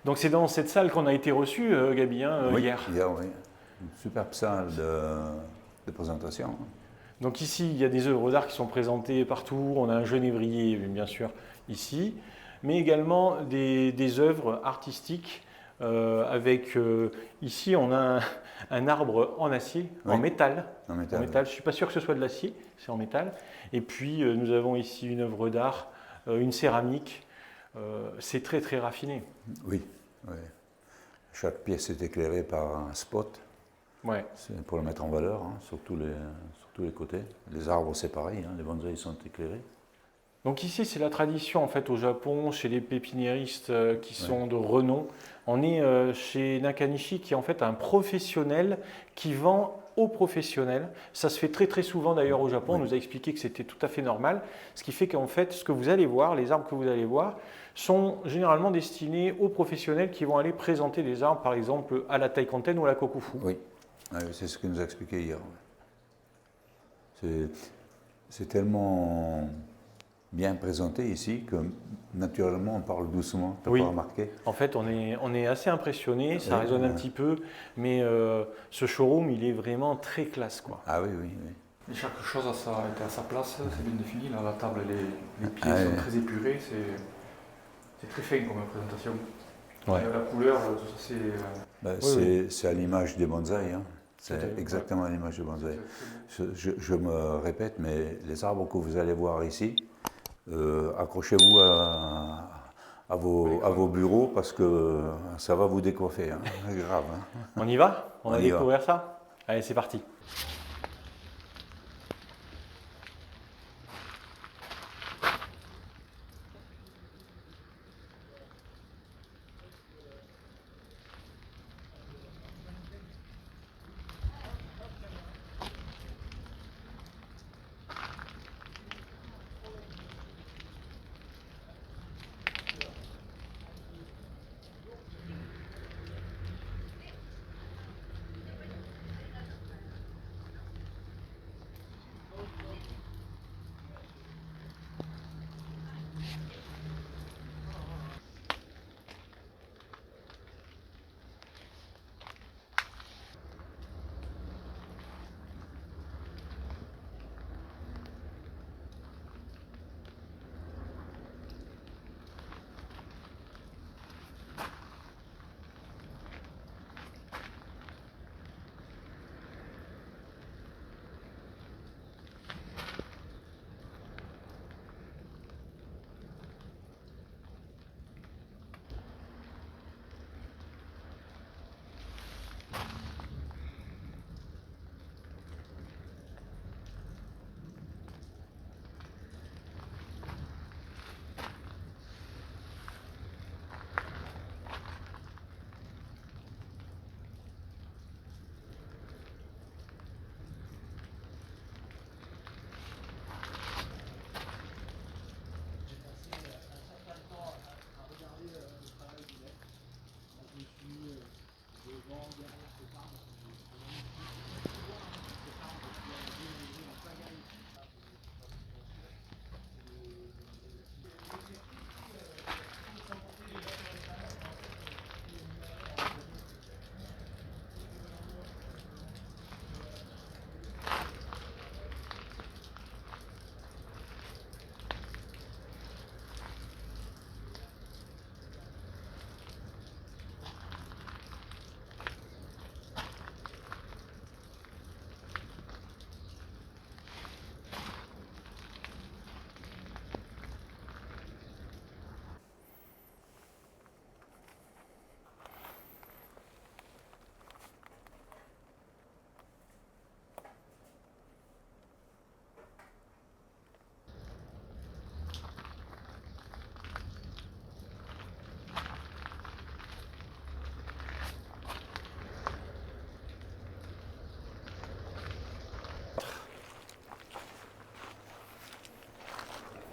Donc c'est dans cette salle qu'on a été reçu, Gabi, hein, Oui, hier. hier, oui. Une superbe salle de présentation. Donc ici, il y a des œuvres d'art qui sont présentées partout. On a un genévrier, bien sûr, ici, mais également des œuvres artistiques avec, ici, on a un arbre en acier, en Oui, métal. en En métal. métal. Je ne suis pas sûr que ce soit de l'acier, c'est en métal. Et puis, nous avons ici une œuvre d'art, une céramique. C'est très, très raffiné. Oui, oui. Chaque pièce est éclairée par un spot. Ouais. C'est pour le mettre en valeur, hein, sur tous les côtés. Les arbres, c'est pareil, hein, les bonsaïs sont éclairés. Donc ici, c'est la tradition en fait au Japon, chez les pépiniéristes qui Ouais. sont de renom. On est chez Nakanishi qui est en fait un professionnel qui vend aux professionnels. Ça se fait très très souvent d'ailleurs au Japon. Oui. On nous a expliqué que c'était tout à fait normal. Ce qui fait qu'en fait, ce que vous allez voir, les arbres que vous allez voir, sont généralement destinés aux professionnels qui vont aller présenter des arbres, par exemple à la Taïkanten ou à la Kokufu. Oui, ouais, c'est ce qu'il nous a expliqué hier. C'est tellement bien présenté ici que naturellement on parle doucement, tu n'as Oui. pas remarqué? En fait, on est assez impressionné, ça Oui, résonne un petit peu, mais ce showroom, il est vraiment très classe, quoi. Ah oui, oui, oui. Et chaque chose était à sa place, c'est bien défini. Là, la table, les pieds Ah, sont oui. très épurés, c'est très fin comme présentation. Ouais. La couleur, tout ça, c'est. Ben, Oui, c'est à l'image des bonsaïs, hein. Tout à C'est fait, exactement à l'image des bonsaïs. Je me répète, mais les arbres que vous allez voir ici, accrochez-vous à vos bureaux parce que ça va vous décoiffer, hein. Grave. Hein. On y va? On va y va. découvrir ça? Allez, c'est parti.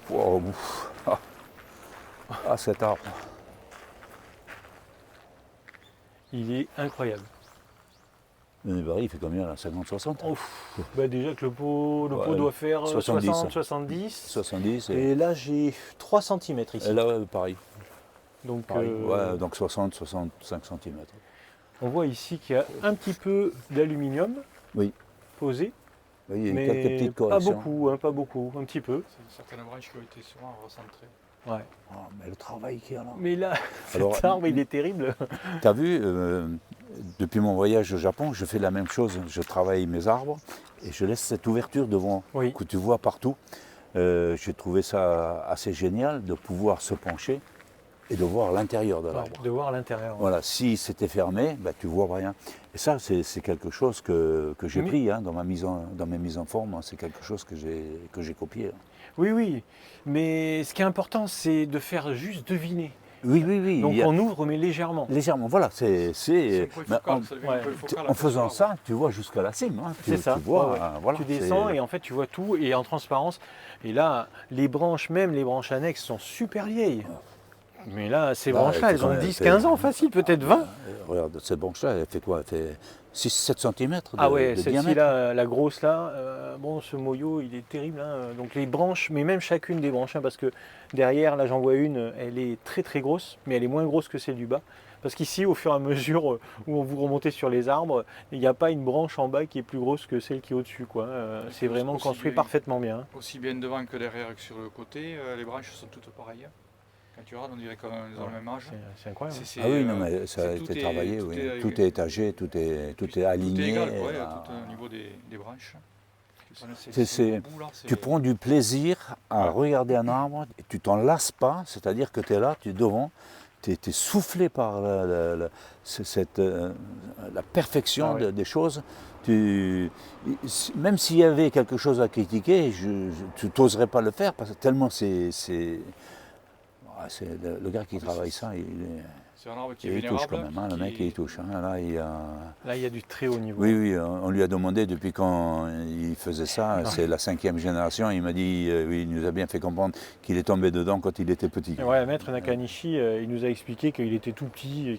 Wow. Ah, cet arbre. Il est incroyable. Le baril, il fait combien là? 50-60? Ouf. Bah déjà que le pot Ouais, doit faire 70, 60-70. 70 Et là, j'ai 3 cm ici. et là, pareil. Donc, Pareil, ouais, donc 60-65 cm. on voit ici qu'il y a un petit peu d'aluminium Oui. posé, Oui, il y a mais quelques petites pas corrections. beaucoup, hein, pas beaucoup, un petit peu. C'est certaines branches qui ont été sûrement recentrées. Ouais. Oh, mais le travail qu'il y a là. Mais là, Alors, cet arbre, il est terrible. Tu as vu, depuis mon voyage au Japon, je fais la même chose. Je travaille mes arbres et je laisse cette ouverture devant Oui. que tu vois partout. J'ai trouvé ça assez génial de pouvoir se pencher et de voir l'intérieur de Ouais, l'arbre. de voir l'intérieur. Ouais. Voilà, si c'était fermé, bah, tu vois rien. Et ça, c'est quelque chose que j'ai Mais- pris hein, dans mes mises en forme. Hein. C'est quelque chose que j'ai copié. Hein. Oui, oui. Mais ce qui est important, c'est de faire juste deviner. Oui, oui, oui. Donc il y a- on ouvre, mais légèrement. Légèrement, voilà. C'est un point mais focal, ça devient un ouais. point focal en fait faisant sur ça, tu vois jusqu'à la cime. Hein. C'est ça. Tu vois, Ouais, ouais. voilà, Tu descends c'est- et en fait tu vois tout et en transparence. Et là, les branches, même les branches annexes, sont super vieilles. Mais là, ces Là, branches-là, elle elles fait ont combien? 10-15 ans facile, peut-être 20. Regarde, cette branche-là, elle fait quoi? Elle fait 6-7 cm de, Ah ouais, de celle-ci diamètre. là, la grosse là, bon ce moyo il est terrible. Hein. Donc les branches, mais même chacune des branches, hein, parce que derrière là j'en vois une, elle est très très grosse, mais elle est moins grosse que celle du bas. Parce qu'ici au fur et à mesure où vous remontez sur les arbres, il n'y a pas une branche en bas qui est plus grosse que celle qui est au-dessus. Quoi. C'est vraiment aussi construit bien- parfaitement bien. Hein. Aussi bien devant que derrière que sur le côté, les branches sont toutes pareilles. Quand tu regardes, on dirait qu'ils ont le même âge. C'est incroyable. C'est- Ah oui, c'est, non, euh, mais ça a c'est- été tout est- travaillé, tout oui. est- Tout est étagé, tout est aligné. Tout est égal, quoi, Ah. tout au niveau des branches. Tu prends C'est- beau bout, là, c'est- Tu prends du plaisir à Ouais. regarder un arbre, et tu t'en lasses pas, c'est-à-dire que tu es là, tu es devant, tu es soufflé par la perfection Ah oui. des choses. Même s'il y avait quelque chose à critiquer, tu n'oserais pas le faire, parce que tellement le gars qui Ah, mais travaille c'est- ça, C'est un arbre qui est il touche vénérable. quand même, hein, le mec il touche. Hein, là, Là il y a du très haut niveau. oui, oui, on lui a demandé depuis quand il faisait ça, c'est la 5e génération, il m'a dit, oui, il nous a bien fait comprendre qu'il est tombé dedans quand il était petit. Et ouais, Maître Nakanishi, il nous a expliqué qu'il était tout petit, et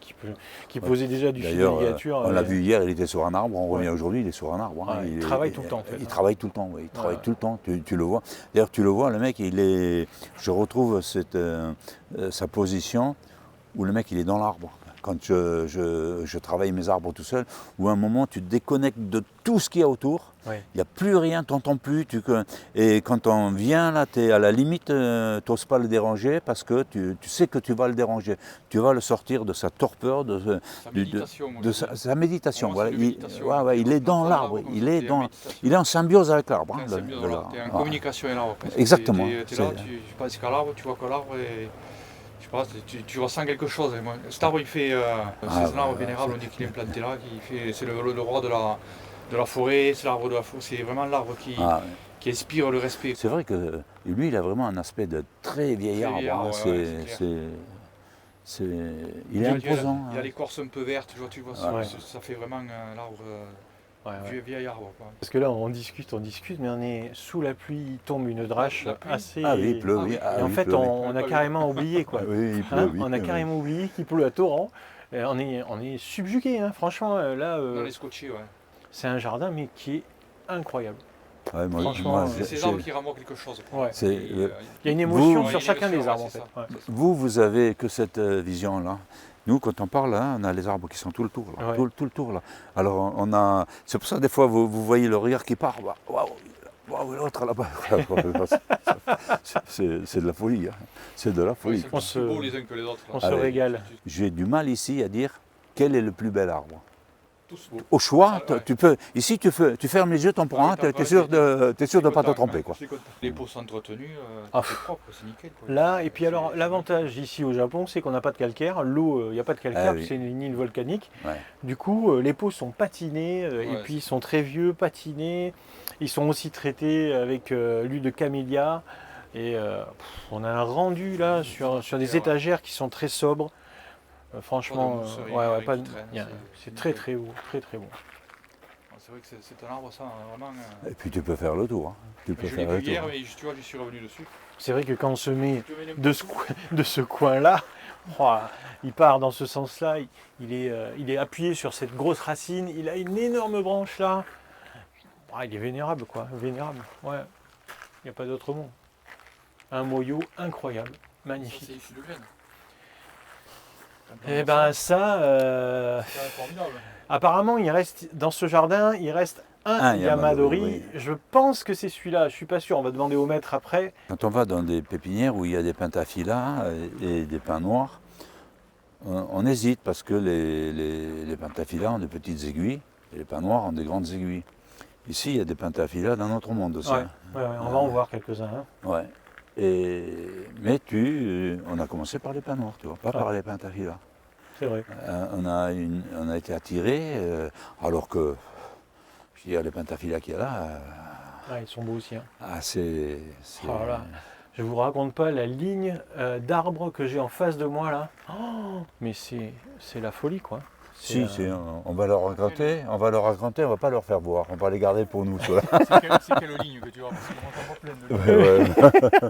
qu'il posait déjà du fil de D'ailleurs, ligature. on l'a vu hier, il était sur un arbre, on revient Ouais. aujourd'hui, il est sur un arbre. Hein, Ouais, il travaille tout le temps, en fait, Il hein. travaille tout le temps, oui, il travaille Ouais. tout le temps, tu le vois. D'ailleurs, tu le vois, le mec, je retrouve sa position où le mec, il est dans l'arbre. Quand je travaille mes arbres tout seul, où à un moment, tu te déconnectes de tout ce qu'il y a autour. Ouais. Il n'y a plus rien, tu n'entends plus. Et quand on vient là, tu es à la limite, tu n'oses pas le déranger parce que tu sais que tu vas le déranger. Tu vas le sortir de sa torpeur, Sa méditation. moi, de je dis. sa méditation. Pour moi, Voilà. c'est une méditation. Il est dans l'arbre, il est en symbiose avec l'arbre. Tu hein, es en voilà. communication avec l'arbre. presque. Exactement. Tu es là, tu penses qu'à l'arbre, tu vois que l'arbre est. Je sais pas, tu ressens quelque chose. Et moi, cet arbre, il fait. C'est un arbre vénérable, on dit qu'il est implanté là. C'est le roi de la forêt, c'est l'arbre de la forêt. C'est vraiment l'arbre Ah, qui inspire le respect. c'est vrai que lui, il a vraiment un aspect de très vieil Très arbre. vieillard, hein. ouais, Il est imposant. Il a hein. l'écorce un peu verte, tu vois Ouais. ça fait vraiment l'arbre, Ouais, ouais. vieil arbre. Quoi. Parce que là, on discute, mais on est sous la pluie, il tombe une drache La pluie. assez. Ah oui, il pleut, Ah oui. oui. Ah Et en oui, il fait, pleut, oui. on a carrément oublié, quoi. Ah oui, il pleut, Hein, oui. on a oui. carrément oublié qu'il pleut à torrent. On est subjugué, hein. Franchement, là, Dans les scotchés, ouais. c'est un jardin, mais qui est incroyable. Ouais, moi, Franchement, moi, C'est ces arbres qui renvoient quelque chose. Quoi. Ouais. C'est- Et, Il y a une émotion Vous- sur Ouais, chacun une des émotion, arbres, en ouais, fait. c'est ça. Ouais. vous avez que cette vision-là. Nous, quand on parle, hein, on a les arbres qui sont tout le tour, là, Ouais. tout le tour. Là. Alors, c'est pour ça, des fois, vous voyez le regard qui part. Bah, waouh, l'autre là-bas. C'est de la folie. Hein. C'est de la Oui, folie. ils sont On tous se- plus beaux les uns que les autres. là. on se Allez. régale. J'ai du mal ici à dire quel est le plus bel arbre. Tous beaux. Au choix, Ah, ouais. tu peux. Ici, tu fermes les yeux, t'en prends un, Ouais, t'es sûr de Je suis pas te content, tromper. ouais, Quoi. je suis content. Les pots sont entretenus, Ah, c'est propre, c'est nickel. Quoi. Là, et puis alors, l'avantage ici au Japon, c'est qu'on n'a pas de calcaire. L'eau, il n'y a pas de calcaire, Ah oui. c'est une île volcanique. Ouais. Du coup, les pots sont patinés, et Ouais, puis ils sont très vieux, patinés. Ils sont aussi traités avec l'huile de camélia. Et on a un rendu là sur des Ouais. étagères qui sont très sobres. Franchement, Pas de mousserie, ouais, rien pas qui de- traîne, il y a- c'est c'est très nickel. très beau, très très beau. C'est vrai que c'est un arbre, ça, vraiment. Et puis tu peux faire le tour. Hein. Tu peux Je l'ai faire le vu tour. hier, mais tu vois, je suis revenu dessus. C'est vrai que quand on se met Tu mets de ce coin-là, oh, il part dans ce sens-là, il est appuyé sur cette grosse racine, il a une énorme branche là. Ah, il est vénérable quoi, vénérable. Ouais, il n'y a pas d'autre mot. Un moyo incroyable, Ça, magnifique. c'est issu de graines. Eh ben ça, c'est quand même formidable. apparemment, il reste dans ce jardin, il reste un Yamadori. oui. Je pense que c'est celui-là. Je suis pas sûr. On va demander au maître après. Quand on va dans des pépinières où il y a des pentaphylla et des pins noirs, on hésite parce que les pentaphylla ont des petites aiguilles et les pins noirs ont des grandes aiguilles. Ici, il y a des pentaphylla d'un autre monde aussi. Ouais, on va en voir quelques-uns. Hein. Ouais. Mais on a commencé par les pins noirs, tu vois, pas par les pentaphylla. C'est vrai. On a été attirés, alors que je veux dire, les pentaphylla qu'il y a là, Ils sont beaux aussi. Hein. c'est. Oh là. Je vous raconte pas la ligne d'arbres que j'ai en face de moi là. Oh, mais c'est la folie quoi. Si, on va leur raconter, on va pas leur faire voir, on va les garder pour nous. C'est quelle ligne que tu vois, parce qu'on entend pas plein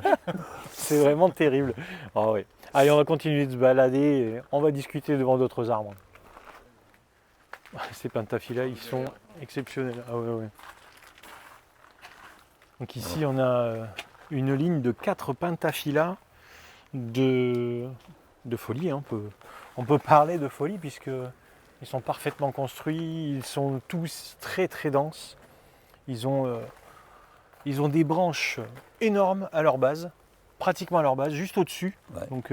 de C'est vraiment terrible. Oh, ouais. Allez, on va continuer de se balader, et on va discuter devant d'autres arbres. Ces pentaphylla, ils sont exceptionnels. Ah ouais. Donc ici, on a une ligne de 4 pentaphylla de folie. Hein. On peut parler de folie puisque ils sont parfaitement construits, ils sont tous très très denses. Ils ont des branches énormes à leur base, pratiquement à leur base, juste au-dessus. Ouais. Donc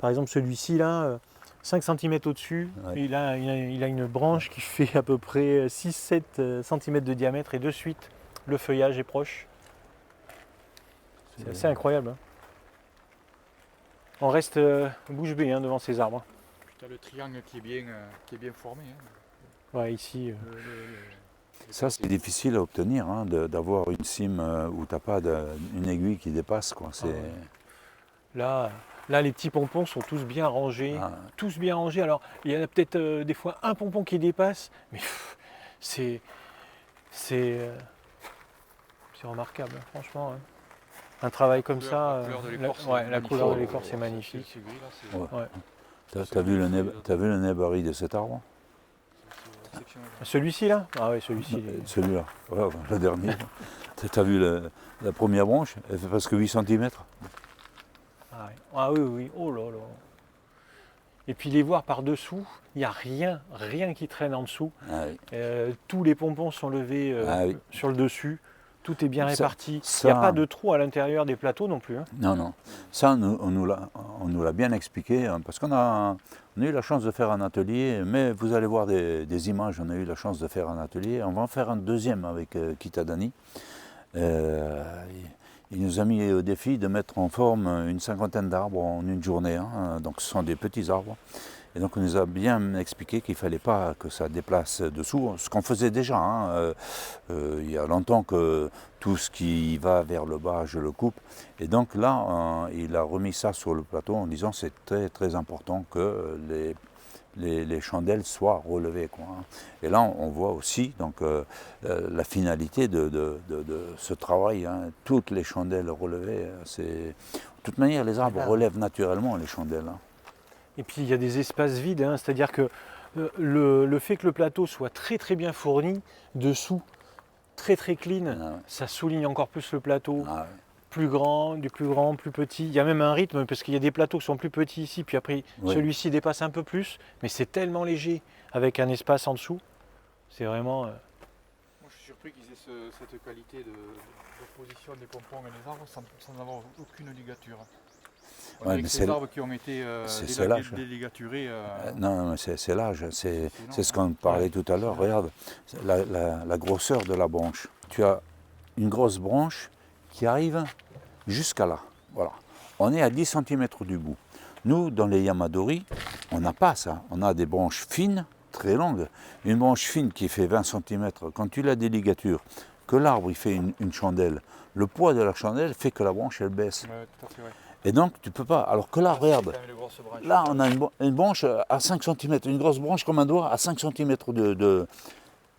par exemple celui-ci là, 5 cm au-dessus, Ouais. il a une branche qui fait à peu près 6-7 cm de diamètre et de suite le feuillage est proche. C'est assez incroyable. Hein. On reste bouche bée hein, devant ces arbres. Tu as le triangle qui est bien formé. Hein. Ouais, ici. Ça, c'est difficile à obtenir, hein, d'avoir une cime où tu n'as pas une aiguille qui dépasse. Quoi. Là, les petits pompons sont tous bien rangés. Tous bien rangés. Alors, il y en a peut-être des fois un pompon qui dépasse, mais c'est remarquable, hein, franchement. Hein. Un travail comme ça, la couleur de l'écorce est magnifique. T'as vu le nez barré de cet arbre? Celui-ci là? Ah oui, celui-ci. Celui-là, ouais, le dernier. T'as vu la première branche? Elle fait presque 8 cm. Ah oui, oh là là. Et puis les voir par-dessous, il n'y a rien qui traîne en dessous. Ah oui. Tous les pompons sont levés sur le dessus. Tout est bien réparti. Il Ça, n'y a pas de trou à l'intérieur des plateaux non plus. Hein. Non. Ça, on nous l'a bien expliqué, hein, parce qu'on a eu la chance de faire un atelier, mais vous allez voir des images, on a eu la chance de faire un atelier. On va en faire un deuxième avec Kitadani. Il nous a mis au défi de mettre en forme une 50aine d'arbres en une journée. Hein, donc ce sont des petits arbres. Et donc on nous a bien expliqué qu'il ne fallait pas que ça déplace dessous, ce qu'on faisait déjà. Hein. Il y a longtemps que tout ce qui va vers le bas, je le coupe. Et donc là, il a remis ça sur le plateau en disant que c'est très très important que les chandelles soient relevées. Quoi, hein. Et là, on voit aussi donc, la finalité de ce travail. Hein. Toutes les chandelles relevées. De toute manière, les arbres relèvent naturellement les chandelles. Hein. Et puis il y a des espaces vides, hein, c'est-à-dire que le fait que le plateau soit très très bien fourni, dessous, très très clean, ça souligne encore plus le plateau. Plus grand, plus petit. Il y a même un rythme, parce qu'il y a des plateaux qui sont plus petits ici, puis après celui-ci dépasse un peu plus, mais c'est tellement léger, avec un espace en dessous. C'est vraiment... Moi je suis surpris qu'ils aient cette qualité de position des pompons et des arbres sans avoir aucune ligature. Avec ces arbres qui ont été déligaturés. Non, c'est l'âge, c'est ce qu'on parlait tout à l'heure. Regarde, la grosseur de la branche. Tu as une grosse branche qui arrive jusqu'à là. Voilà. On est à 10 cm du bout. Nous, dans les Yamadori, on n'a pas ça. On a des branches fines, très longues. Une branche fine qui fait 20 cm, quand tu la déligatures, que l'arbre il fait une chandelle, le poids de la chandelle fait que la branche elle baisse. Ouais, tout à fait, ouais. Et donc, tu ne peux pas. Alors que là, regarde, là, on a une branche à 5 cm, une grosse branche comme un doigt à 5 cm de...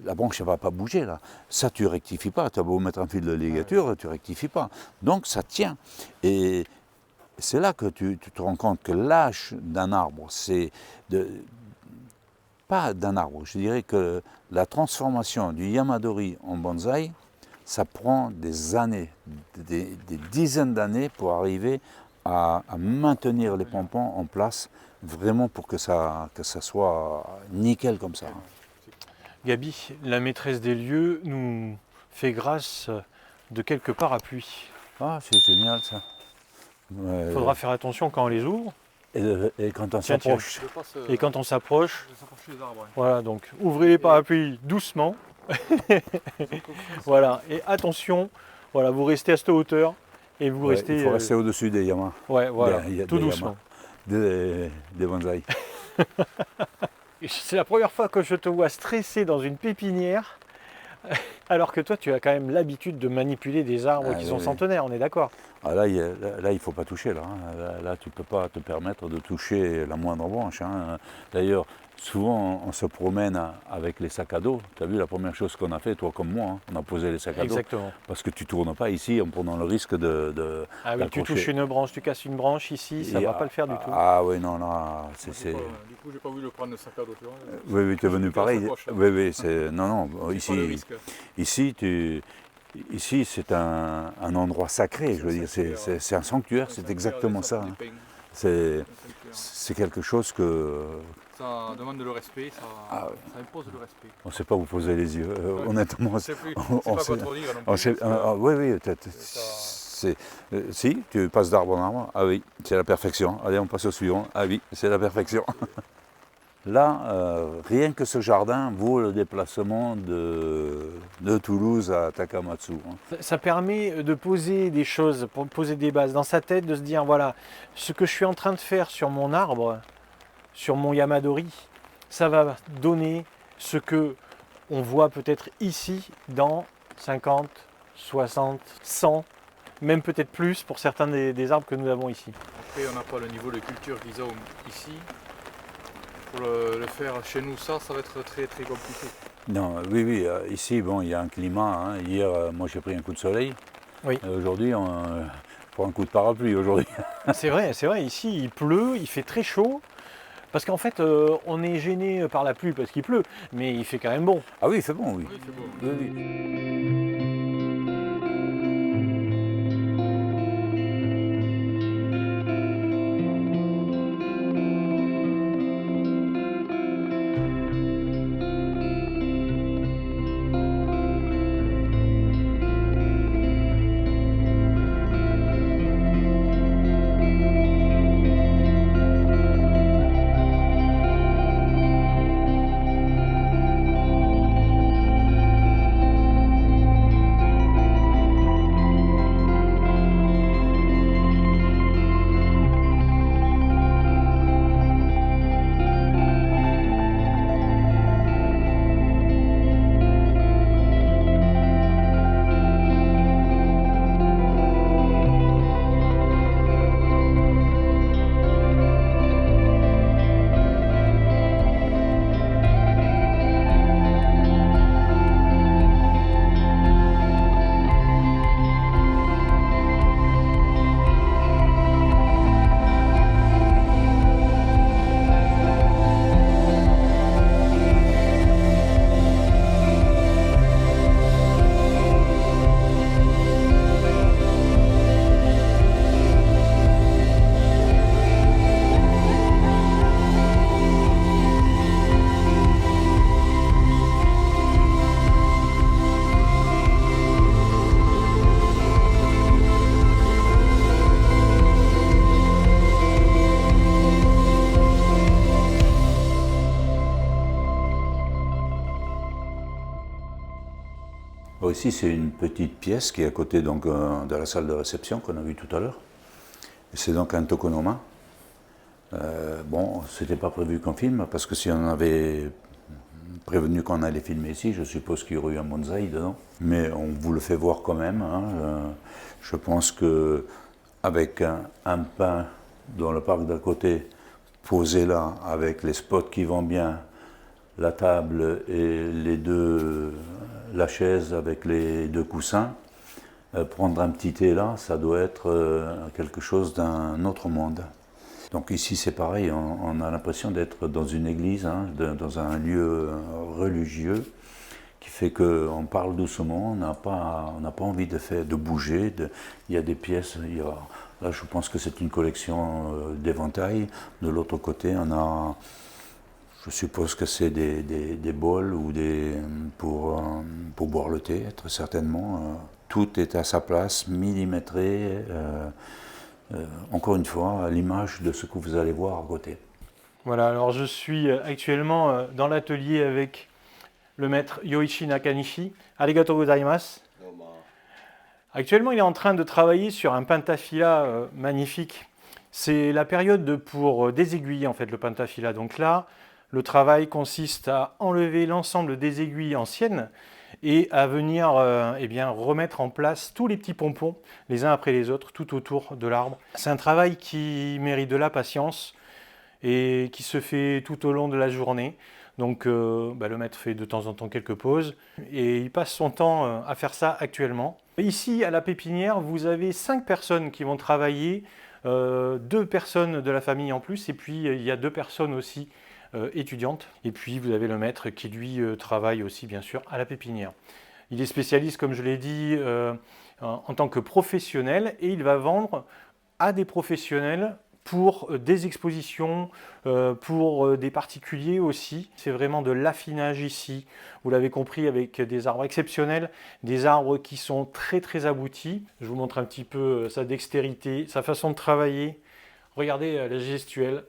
La branche, elle ne va pas bouger, là. Ça, tu ne rectifies pas. Tu as beau mettre un fil de ligature, tu ne rectifies pas. Donc, ça tient. Et c'est là que tu te rends compte que l'âge d'un arbre, c'est pas d'un arbre. Je dirais que la transformation du Yamadori en bonsaï, ça prend des années, des dizaines d'années pour arriver à maintenir les pompons en place, vraiment pour que ça soit nickel comme ça. Gabi, la maîtresse des lieux nous fait grâce de quelques parapluies. Ah, c'est génial ça. Il faudra faire attention quand on les ouvre. Et quand on Tiens, s'approche. Et quand on s'approche, les arbres. voilà, donc ouvrez les parapluies doucement. Voilà, et attention, voilà, vous restez à cette hauteur et vous Ouais, restez. il faut rester au-dessus des yamas, Ouais, voilà, il y a tout des doucement. des bonsaïs. C'est la première fois que je te vois stressé dans une pépinière, alors que toi, tu as quand même l'habitude de manipuler des arbres qui sont oui. centenaires, on est d'accord? Ah, là, il ne faut pas toucher. Là, là tu ne peux pas te permettre de toucher la moindre branche. Hein. D'ailleurs, souvent, on se promène avec les sacs à dos. Tu as vu la première chose qu'on a fait, toi comme moi, hein, on a posé les sacs à dos. Exactement. Parce que tu ne tournes pas ici en prenant le risque de Ah oui, tu d'accrocher. touches une branche, tu casses une branche ici, ça ne va pas le faire du tout. Ah oui, non, non, c'est... Du coup, j'ai pas voulu le prendre le sac à dos. Tu vois. Oui, oui, tu es venu pareil. Oui, oui, c'est... Non, non, Pas le risque. Ici, c'est un endroit sacré, je veux dire, c'est un sanctuaire, c'est exactement ça. Hein. C'est quelque chose que... Ça demande le respect, ça impose le respect. On ne sait pas où poser les yeux, honnêtement. C'est pas on quoi sait- trop dire non on plus. sait- oui, oui, si, tu passes d'arbre en arbre, ah oui, c'est la perfection. Allez, on passe au suivant, ah oui, c'est la perfection. Là, rien que ce jardin vaut le déplacement de Toulouse à Takamatsu. Hein. Ça permet de poser des choses, pour poser des bases dans sa tête, de se dire voilà, ce que je suis en train de faire sur mon arbre, sur mon Yamadori, ça va donner ce que on voit peut-être ici dans 50, 60, 100, même peut-être plus pour certains des arbres que nous avons ici. Après, on n'a pas le niveau de culture qu'ils ont ici. Pour le faire chez nous, ça va être très très compliqué. Non, oui, oui, ici, bon, il y a un climat. Hein. Hier, moi, j'ai pris un coup de soleil. Oui. Aujourd'hui, on prend un coup de parapluie aujourd'hui. C'est vrai, ici il pleut, il fait très chaud. Parce qu'en fait, on est gêné par la pluie parce qu'il pleut, mais il fait quand même bon. Ah oui, il fait bon, oui. Oui, c'est beau. Oui, oui. Ici, c'est une petite pièce qui est à côté donc, de la salle de réception qu'on a vue tout à l'heure. C'est donc un tokonoma. Bon, c'était pas prévu qu'on filme, parce que si on avait prévenu qu'on allait filmer ici, je suppose qu'il y aurait eu un bonsaï dedans. Mais on vous le fait voir quand même. Hein. Je pense qu'avec un pin dans le parc d'à côté, posé là, avec les spots qui vont bien, la table et la chaise avec les deux coussins, prendre un petit thé là, ça doit être quelque chose d'un autre monde. Donc ici c'est pareil, on a l'impression d'être dans une église, hein, dans un lieu religieux, qui fait qu'on parle doucement, on n'a pas envie de bouger. Il y a des pièces, Là, je pense que c'est une collection d'éventails. De l'autre côté, on a, je suppose que c'est des bols ou pour boire le thé, très certainement. Tout est à sa place, millimétré, encore une fois, à l'image de ce que vous allez voir à côté. Voilà, alors je suis actuellement dans l'atelier avec le maître Yoichi Nakanishi. Arigatou gozaimasu. Actuellement, il est en train de travailler sur un pentafila magnifique. C'est la période pour désaiguiller en fait le pentafila. Donc là, le travail consiste à enlever l'ensemble des aiguilles anciennes et à venir eh bien, remettre en place tous les petits pompons, les uns après les autres, tout autour de l'arbre. C'est un travail qui mérite de la patience et qui se fait tout au long de la journée. Donc le maître fait de temps en temps quelques pauses et il passe son temps à faire ça actuellement. Ici à la pépinière, vous avez 5 personnes qui vont travailler, 2 personnes de la famille en plus et puis il y a 2 personnes aussi étudiantes. Et puis vous avez le maître qui lui travaille aussi bien sûr à la pépinière. Il est spécialiste comme je l'ai dit en tant que professionnel et il va vendre à des professionnels pour des expositions, pour des particuliers aussi. C'est vraiment de l'affinage ici, vous l'avez compris, avec des arbres exceptionnels, des arbres qui sont très très aboutis. Je vous montre un petit peu sa dextérité, sa façon de travailler. Regardez la gestuelle.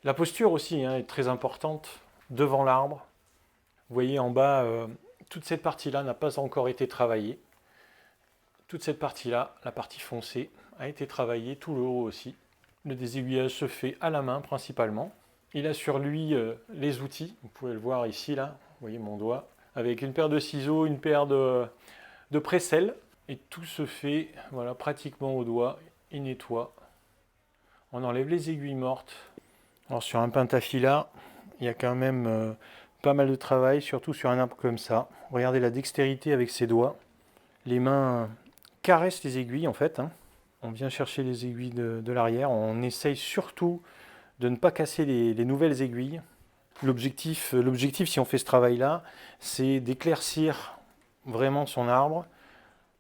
La posture aussi est très importante devant l'arbre. Vous voyez en bas, toute cette partie-là n'a pas encore été travaillée. Toute cette partie-là, la partie foncée, a été travaillée, tout le haut aussi. Le désaiguillage se fait à la main principalement. Il a sur lui les outils, vous pouvez le voir ici, là, vous voyez mon doigt, avec une paire de ciseaux, une paire de presselles. Et tout se fait voilà, pratiquement au doigt. Il nettoie. On enlève les aiguilles mortes. Alors sur un pentafila, il y a quand même pas mal de travail, surtout sur un arbre comme ça. Regardez la dextérité avec ses doigts. Les mains caressent les aiguilles en fait. On vient chercher les aiguilles de l'arrière. On essaye surtout de ne pas casser les nouvelles aiguilles. L'objectif, si on fait ce travail-là, c'est d'éclaircir vraiment son arbre.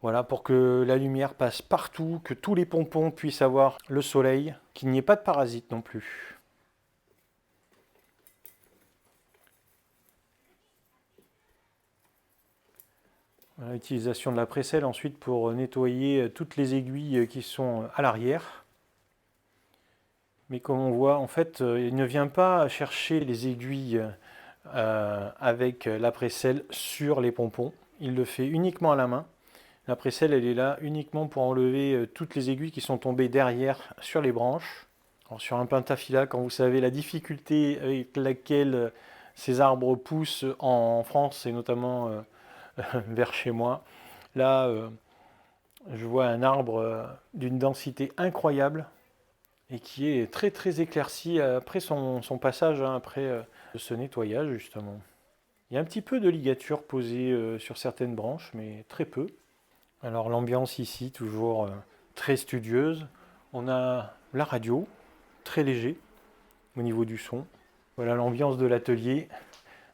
Voilà, pour que la lumière passe partout, que tous les pompons puissent avoir le soleil, qu'il n'y ait pas de parasites non plus. Voilà, l'utilisation de la presselle ensuite pour nettoyer toutes les aiguilles qui sont à l'arrière. Mais comme on voit, en fait, il ne vient pas chercher les aiguilles avec la presselle sur les pompons. Il le fait uniquement à la main. La presselle, elle est là uniquement pour enlever toutes les aiguilles qui sont tombées derrière sur les branches. Alors, sur un pentafila, quand vous savez la difficulté avec laquelle ces arbres poussent en France et notamment vers chez moi, là, je vois un arbre d'une densité incroyable et qui est très très éclairci après son passage, après ce nettoyage justement. Il y a un petit peu de ligature posée sur certaines branches, mais très peu. Alors l'ambiance ici, toujours très studieuse. On a la radio, très léger au niveau du son. Voilà l'ambiance de l'atelier.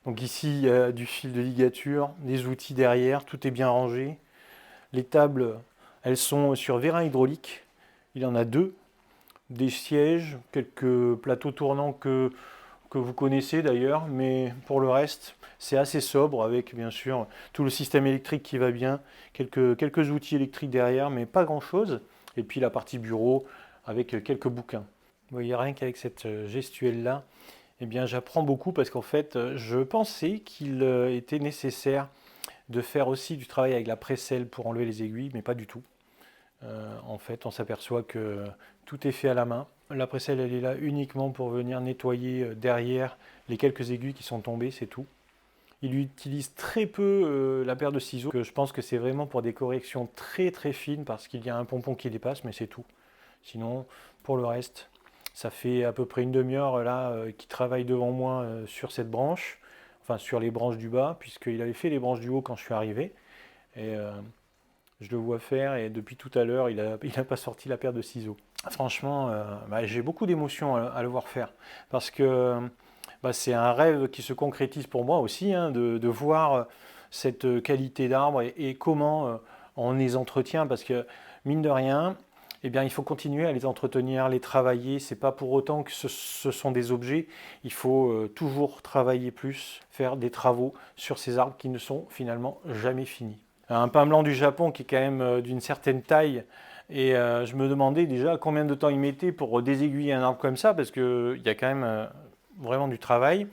Donc ici, il y a du fil de ligature, des outils derrière, tout est bien rangé. Les tables, elles sont sur vérin hydraulique. Il y en a 2. Des sièges, quelques plateaux tournants que vous connaissez d'ailleurs, mais pour le reste, c'est assez sobre avec bien sûr tout le système électrique qui va bien, quelques outils électriques derrière, mais pas grand chose. Et puis la partie bureau avec quelques bouquins. Vous voyez, rien qu'avec cette gestuelle-là, eh bien j'apprends beaucoup parce qu'en fait, je pensais qu'il était nécessaire de faire aussi du travail avec la presselle pour enlever les aiguilles, mais pas du tout. En fait, on s'aperçoit que tout est fait à la main. La presselle, elle est là uniquement pour venir nettoyer derrière les quelques aiguilles qui sont tombées, c'est tout. Il utilise très peu la paire de ciseaux, que je pense que c'est vraiment pour des corrections très très fines parce qu'il y a un pompon qui dépasse, mais c'est tout. Sinon, pour le reste, ça fait à peu près une demi-heure là qu'il travaille devant moi sur cette branche, enfin sur les branches du bas, puisqu'il avait fait les branches du haut quand je suis arrivé. Et je le vois faire et depuis tout à l'heure, il n'a pas sorti la paire de ciseaux. Franchement, j'ai beaucoup d'émotions à le voir faire parce que c'est un rêve qui se concrétise pour moi aussi, de voir cette qualité d'arbre et comment on les entretient parce que mine de rien, eh bien, il faut continuer à les entretenir, les travailler. C'est pas pour autant que ce sont des objets. Il faut toujours travailler plus, faire des travaux sur ces arbres qui ne sont finalement jamais finis. Un pin blanc du Japon qui est quand même d'une certaine taille, et je me demandais déjà combien de temps il mettait pour désaiguiller un arbre comme ça, parce qu'il y a quand même vraiment du travail.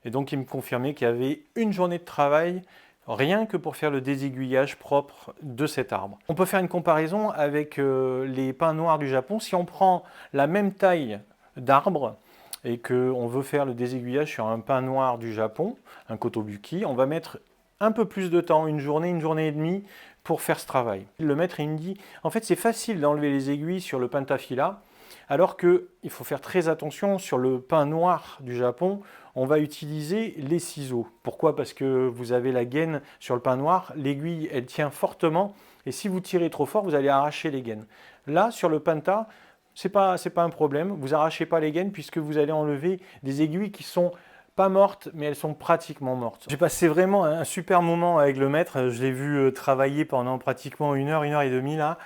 Et donc il me confirmait qu'il y avait une journée de travail rien que pour faire le désaiguillage propre de cet arbre. On peut faire une comparaison avec les pins noirs du Japon. Si on prend la même taille d'arbre et qu'on veut faire le désaiguillage sur un pin noir du Japon, un kotobuki, on va mettre un peu plus de temps, une journée et demie, pour faire ce travail. Le maître il me dit, en fait c'est facile d'enlever les aiguilles sur le pentaphylla, alors qu'il faut faire très attention sur le pin noir du Japon, on va utiliser les ciseaux. Pourquoi? Parce que vous avez la gaine sur le pin noir, l'aiguille elle tient fortement, et si vous tirez trop fort, vous allez arracher les gaines. Là, sur le penta, c'est pas un problème, vous arrachez pas les gaines puisque vous allez enlever des aiguilles qui sont pas mortes, mais elles sont pratiquement mortes. J'ai passé vraiment un super moment avec le maître, je l'ai vu travailler pendant pratiquement une heure et demie là.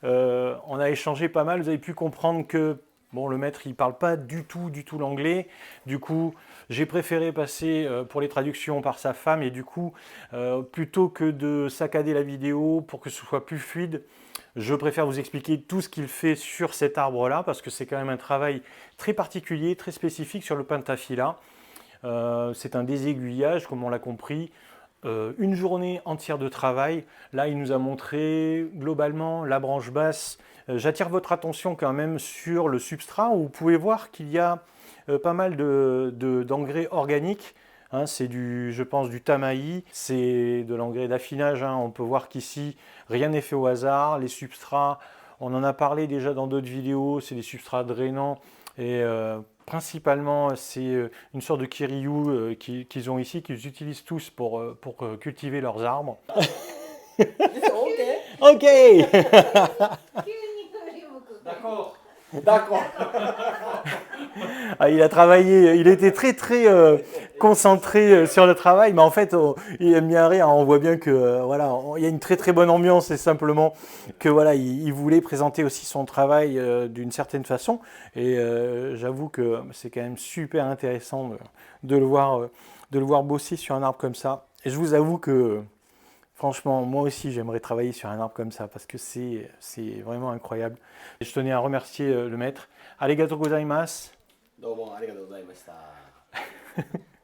On a échangé pas mal, vous avez pu comprendre que bon, le maître il parle pas du tout l'anglais, du coup j'ai préféré passer pour les traductions par sa femme, et du coup plutôt que de saccader la vidéo pour que ce soit plus fluide, je préfère vous expliquer tout ce qu'il fait sur cet arbre là, parce que c'est quand même un travail très particulier, très spécifique sur le pentaphylla. C'est un désaiguillage comme on l'a compris. Une journée entière de travail. Là, il nous a montré globalement la branche basse. J'attire votre attention quand même sur le substrat, où vous pouvez voir qu'il y a pas mal d'engrais organiques. Hein, c'est je pense du tamaï, c'est de l'engrais d'affinage. Hein. On peut voir qu'ici, rien n'est fait au hasard. Les substrats, on en a parlé déjà dans d'autres vidéos, c'est des substrats drainants. Et principalement, c'est une sorte de kiryu qu'ils ont ici, qu'ils utilisent tous pour cultiver leurs arbres. Ok. D'accord. D'accord. Ah, il a travaillé, il était très concentré sur le travail, mais en fait, il aime bien rire. On voit bien que voilà, il y a une très bonne ambiance, c'est simplement que voilà, il voulait présenter aussi son travail d'une certaine façon. Et j'avoue que c'est quand même super intéressant de le voir bosser sur un arbre comme ça. Et je vous avoue que franchement, moi aussi, j'aimerais travailler sur un arbre comme ça parce que c'est vraiment incroyable. Et je tenais à remercier le maître. Arigatou gozaimasu. Domo, arigatou gozaimashita.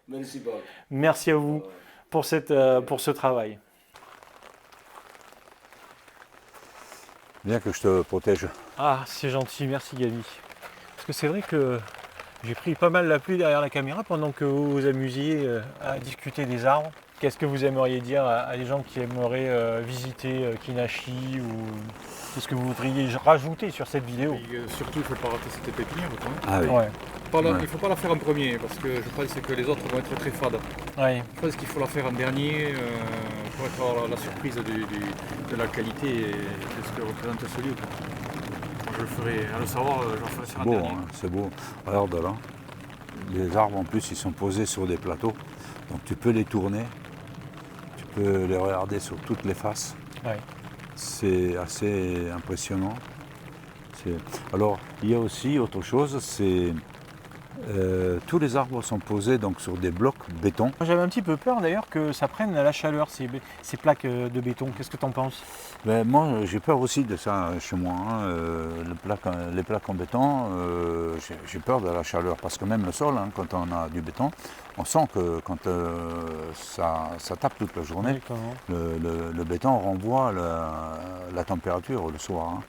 Merci beaucoup. Merci à vous pour ce travail. Bien que je te protège. Ah, c'est gentil, merci Gabi. Parce que c'est vrai que j'ai pris pas mal la pluie derrière la caméra pendant que vous vous amusiez à discuter des arbres. Qu'est-ce que vous aimeriez dire à des gens qui aimeraient visiter Kinashi, ou qu'est-ce que vous voudriez rajouter sur cette vidéo? Et surtout, il ne faut pas rater cette pépinière. Ah oui. Ouais. Il ne faut pas la faire en premier, parce que je pense que les autres vont être très fades. Ouais. Je pense qu'il faut la faire en dernier pour avoir la surprise de la qualité et de ce que représente ce lieu. Moi, je le ferai, à le savoir, je le ferai sur un Beau, dernier. hein, c'est beau. Regarde là. Les arbres en plus, ils sont posés sur des plateaux. Donc tu peux les tourner. Tu peux les regarder sur toutes les faces. Ouais. C'est assez impressionnant. Alors, il y a aussi autre chose, c'est tous les arbres sont posés donc, sur des blocs béton. J'avais un petit peu peur d'ailleurs que ça prenne la chaleur, ces plaques de béton. Qu'est-ce que tu en penses? Ben, moi, j'ai peur aussi de ça chez moi. Hein. Les plaques en béton, j'ai peur de la chaleur parce que même le sol, hein, quand on a du béton, on sent que quand ça tape toute la journée, le béton renvoie la température le soir.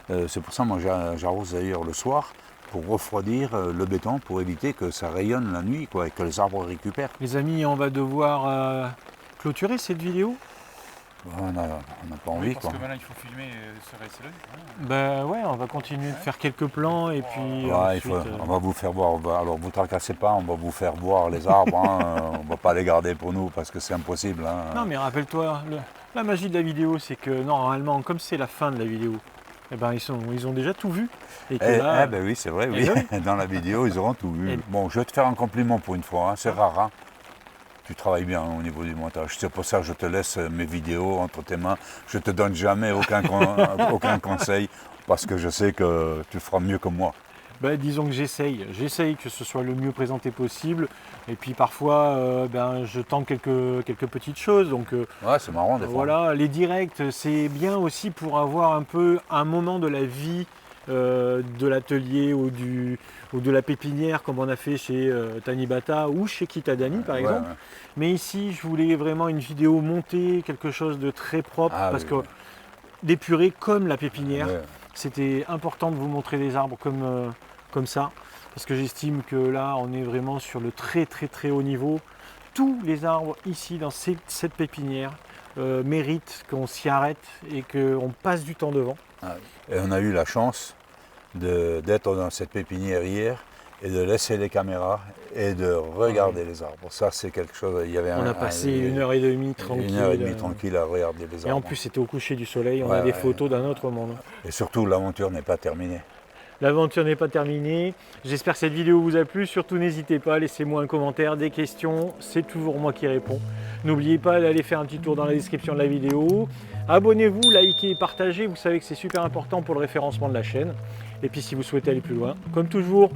Hein. C'est pour ça que moi j'arrose d'ailleurs le soir pour refroidir le béton, pour éviter que ça rayonne la nuit quoi, et que les arbres récupèrent. Les amis, on va devoir clôturer cette vidéo. On n'a pas envie. Parce Quoi. que maintenant il faut filmer ce reste-là. Ben ouais, on va continuer de faire quelques plans et puis ensuite, on va vous faire voir. Alors vous tracassez pas, on va vous faire voir les arbres. Hein, on va pas les garder pour nous parce que c'est impossible. Hein. Non mais rappelle-toi, la magie de la vidéo, c'est que normalement, comme c'est la fin de la vidéo, eh ben, ils ont déjà tout vu. Et que là, ben oui, c'est vrai, oui. oui. Dans la vidéo, ils auront tout vu. Et... Bon, je vais te faire un compliment pour une fois, hein. C'est rare. Hein. Tu travailles bien au niveau du montage. C'est pour ça que je te laisse mes vidéos entre tes mains. Je ne te donne jamais aucun conseil. parce que je sais que tu feras mieux que moi. Ben, disons que j'essaye que ce soit le mieux présenté possible. Et puis parfois, je tente quelques petites choses. Donc Ouais, c'est marrant des fois. voilà, les directs, c'est bien aussi pour avoir un peu un moment de la vie de l'atelier ou de la pépinière, comme on a fait chez Tanibata ou chez Kitadani par exemple. Ouais. Mais ici, je voulais vraiment une vidéo montée, quelque chose de très propre, parce que d'épuré comme la pépinière. Ouais. C'était important de vous montrer des arbres comme ça, parce que j'estime que là, on est vraiment sur le très haut niveau. Tous les arbres ici, dans cette pépinière, méritent qu'on s'y arrête et qu'on passe du temps devant. Et on a eu la chance d'être dans cette pépinière hier et de laisser les caméras et de regarder les arbres. Ça, c'est quelque chose. Il y avait On a passé 1h30 tranquille. 1h30 tranquille à regarder les arbres. Et en plus, c'était au coucher du soleil. On a des photos d'un autre monde. Et surtout, l'aventure n'est pas terminée. L'aventure n'est pas terminée. J'espère que cette vidéo vous a plu. Surtout, n'hésitez pas, laissez-moi un commentaire, des questions. C'est toujours moi qui réponds. N'oubliez pas d'aller faire un petit tour dans la description de la vidéo. Abonnez-vous, likez et partagez. Vous savez que c'est super important pour le référencement de la chaîne. Et puis, si vous souhaitez aller plus loin, comme toujours,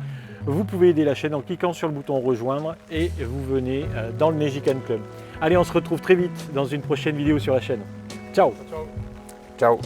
vous pouvez aider la chaîne en cliquant sur le bouton rejoindre et vous venez dans le Nejikan Club. Allez, on se retrouve très vite dans une prochaine vidéo sur la chaîne. Ciao. Ciao.